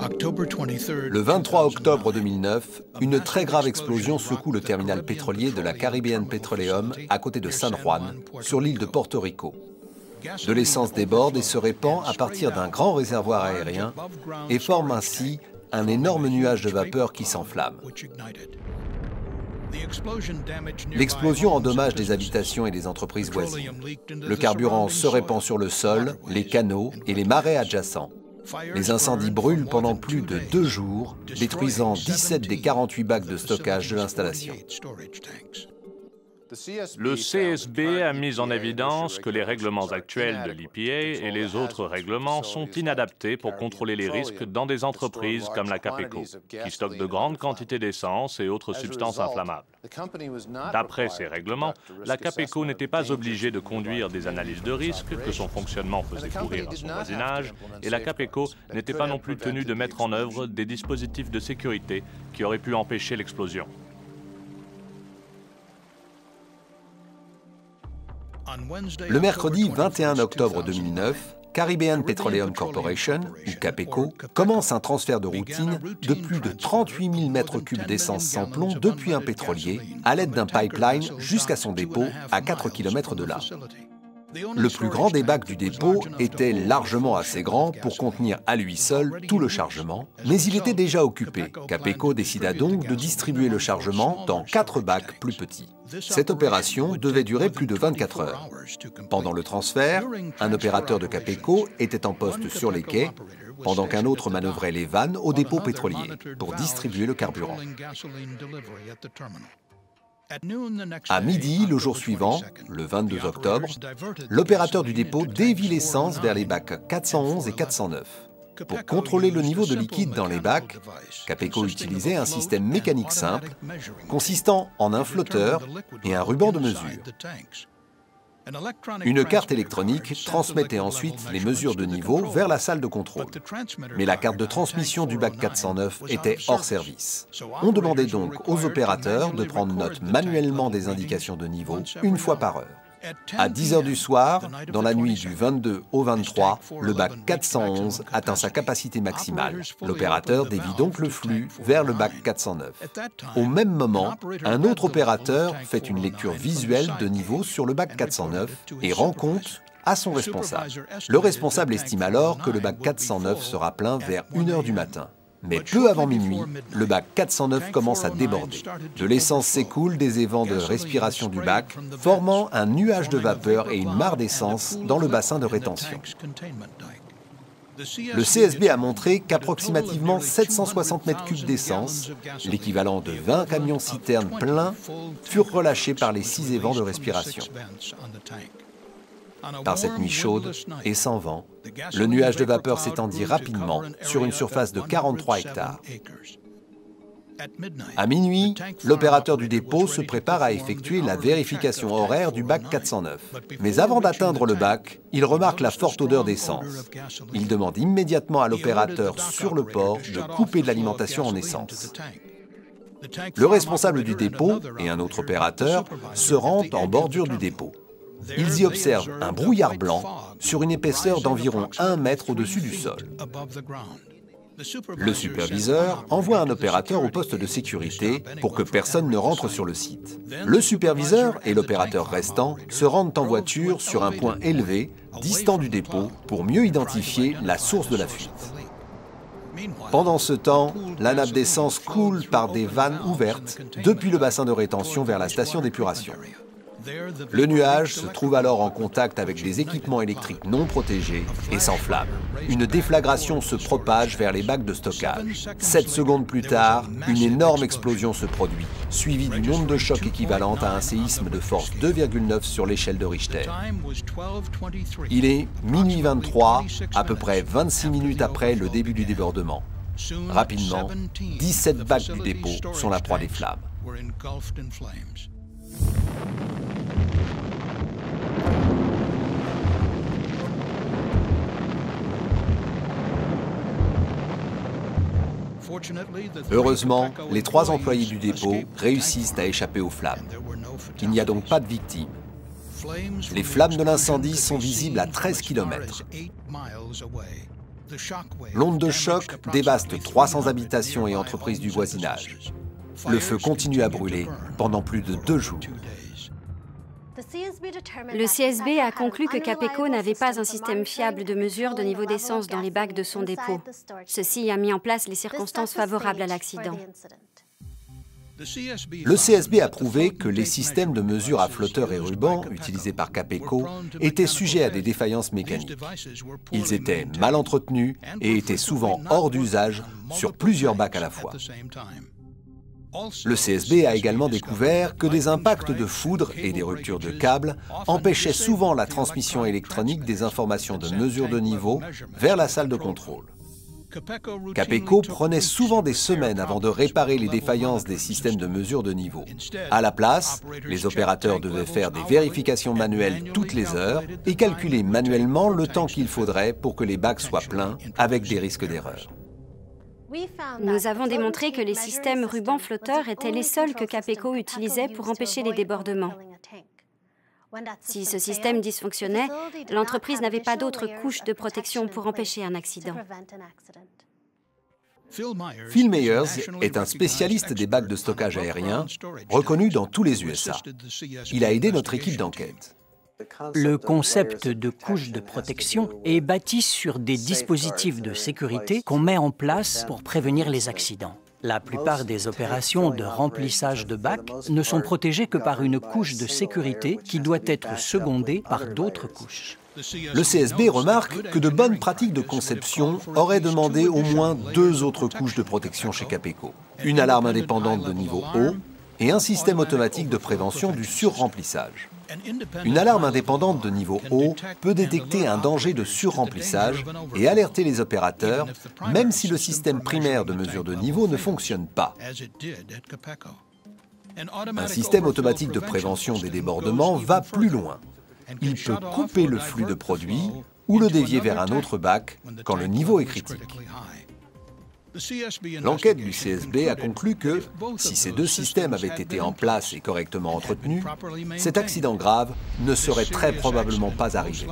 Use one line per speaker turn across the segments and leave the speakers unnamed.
Le 23 octobre 2009, une très grave explosion secoue le terminal pétrolier de la Caribbean Petroleum à côté de San Juan, sur l'île de Porto Rico. De l'essence déborde et se répand à partir d'un grand réservoir aérien et forme ainsi un énorme nuage de vapeur qui s'enflamme. L'explosion endommage des habitations et des entreprises voisines. Le carburant se répand sur le sol, les canaux et les marais adjacents. Les incendies brûlent pendant plus de 2 jours, détruisant 17 des 48 bacs de stockage de l'installation.
Le CSB a mis en évidence que les règlements actuels de l'EPA et les autres règlements sont inadaptés pour contrôler les risques dans des entreprises comme la Capeco, qui stockent de grandes quantités d'essence et autres substances inflammables. D'après ces règlements, la Capeco n'était pas obligée de conduire des analyses de risque que son fonctionnement faisait courir à son voisinage, et la Capeco n'était pas non plus tenue de mettre en œuvre des dispositifs de sécurité qui auraient pu empêcher l'explosion.
Le mercredi 21 octobre 2009, Caribbean Petroleum Corporation, ou Capeco, commence un transfert de routine de plus de 38 000 mètres cubes d'essence sans plomb depuis un pétrolier à l'aide d'un pipeline jusqu'à son dépôt à 4 km de là. Le plus grand des bacs du dépôt était largement assez grand pour contenir à lui seul tout le chargement, mais il était déjà occupé. Capeco décida donc de distribuer le chargement dans 4 bacs plus petits. Cette opération devait durer plus de 24 heures. Pendant le transfert, un opérateur de Capeco était en poste sur les quais, pendant qu'un autre manœuvrait les vannes au dépôt pétrolier pour distribuer le carburant. À midi, le jour suivant, le 22 octobre, l'opérateur du dépôt dévie l'essence vers les bacs 411 et 409. Pour contrôler le niveau de liquide dans les bacs, Capeco utilisait un système mécanique simple consistant en un flotteur et un ruban de mesure. Une carte électronique transmettait ensuite les mesures de niveau vers la salle de contrôle. Mais la carte de transmission du bac 409 était hors service. On demandait donc aux opérateurs de prendre note manuellement des indications de niveau une fois par heure. À 10 h du soir, dans la nuit du 22 au 23, le bac 411 atteint sa capacité maximale. L'opérateur dévie donc le flux vers le bac 409. Au même moment, un autre opérateur fait une lecture visuelle de niveau sur le bac 409 et rend compte à son responsable. Le responsable estime alors que le bac 409 sera plein vers 1 h du matin. Mais peu avant minuit, le bac 409 commence à déborder. De l'essence s'écoule des évents de respiration du bac, formant un nuage de vapeur et une mare d'essence dans le bassin de rétention. Le CSB a montré qu'approximativement 760 mètres cubes d'essence, l'équivalent de 20 camions-citernes pleins, furent relâchés par les 6 évents de respiration. Par cette nuit chaude et sans vent, le nuage de vapeur s'étendit rapidement sur une surface de 43 hectares. À minuit, l'opérateur du dépôt se prépare à effectuer la vérification horaire du bac 409. Mais avant d'atteindre le bac, il remarque la forte odeur d'essence. Il demande immédiatement à l'opérateur sur le port de couper de l'alimentation en essence. Le responsable du dépôt et un autre opérateur se rendent en bordure du dépôt. Ils y observent un brouillard blanc sur une épaisseur d'environ 1 mètre au-dessus du sol. Le superviseur envoie un opérateur au poste de sécurité pour que personne ne rentre sur le site. Le superviseur et l'opérateur restant se rendent en voiture sur un point élevé, distant du dépôt, pour mieux identifier la source de la fuite. Pendant ce temps, la nappe d'essence coule par des vannes ouvertes depuis le bassin de rétention vers la station d'épuration. Le nuage se trouve alors en contact avec des équipements électriques non protégés et s'enflamme. Une déflagration se propage vers les bacs de stockage. 7 secondes plus tard, une énorme explosion se produit, suivie d'une onde de choc équivalente à un séisme de force 2,9 sur l'échelle de Richter. Il est minuit 23, à peu près 26 minutes après le début du débordement. Rapidement, 17 bacs du dépôt sont la proie des flammes. Heureusement, les 3 employés du dépôt réussissent à échapper aux flammes. Il n'y a donc pas de victimes. Les flammes de l'incendie sont visibles à 13 km. L'onde de choc dévaste 300 habitations et entreprises du voisinage. Le feu continue à brûler pendant plus de 2 jours.
Le CSB a conclu que Capeco n'avait pas un système fiable de mesure de niveau d'essence dans les bacs de son dépôt. Ceci a mis en place les circonstances favorables à l'accident.
Le CSB a prouvé que les systèmes de mesure à flotteur et ruban utilisés par Capeco étaient sujets à des défaillances mécaniques. Ils étaient mal entretenus et étaient souvent hors d'usage sur plusieurs bacs à la fois. Le CSB a également découvert que des impacts de foudre et des ruptures de câbles empêchaient souvent la transmission électronique des informations de mesure de niveau vers la salle de contrôle. Capeco prenait souvent des semaines avant de réparer les défaillances des systèmes de mesure de niveau. À la place, les opérateurs devaient faire des vérifications manuelles toutes les heures et calculer manuellement le temps qu'il faudrait pour que les bacs soient pleins avec des risques d'erreur.
Nous avons démontré que les systèmes ruban flotteurs étaient les seuls que Capeco utilisait pour empêcher les débordements. Si ce système dysfonctionnait, l'entreprise n'avait pas d'autre couche de protection pour empêcher un accident.
Phil Myers est un spécialiste des bacs de stockage aérien, reconnu dans tous les USA. Il a aidé notre équipe d'enquête.
Le concept de couche de protection est bâti sur des dispositifs de sécurité qu'on met en place pour prévenir les accidents. La plupart des opérations de remplissage de bacs ne sont protégées que par une couche de sécurité qui doit être secondée par d'autres couches.
Le CSB remarque que de bonnes pratiques de conception auraient demandé au moins 2 autres couches de protection chez Capeco. Une alarme indépendante de niveau haut et un système automatique de prévention du surremplissage. Une alarme indépendante de niveau haut peut détecter un danger de surremplissage et alerter les opérateurs, même si le système primaire de mesure de niveau ne fonctionne pas. Un système automatique de prévention des débordements va plus loin. Il peut couper le flux de produit ou le dévier vers un autre bac quand le niveau est critique. L'enquête du CSB a conclu que, si ces 2 systèmes avaient été en place et correctement entretenus, cet accident grave ne serait très probablement pas arrivé.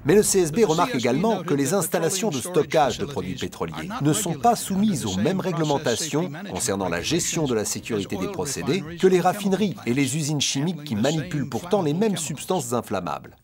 Mais le CSB remarque également que les installations de stockage de produits pétroliers ne sont pas soumises aux mêmes réglementations concernant la gestion de la sécurité des procédés que les raffineries et les usines chimiques qui manipulent pourtant les mêmes substances inflammables.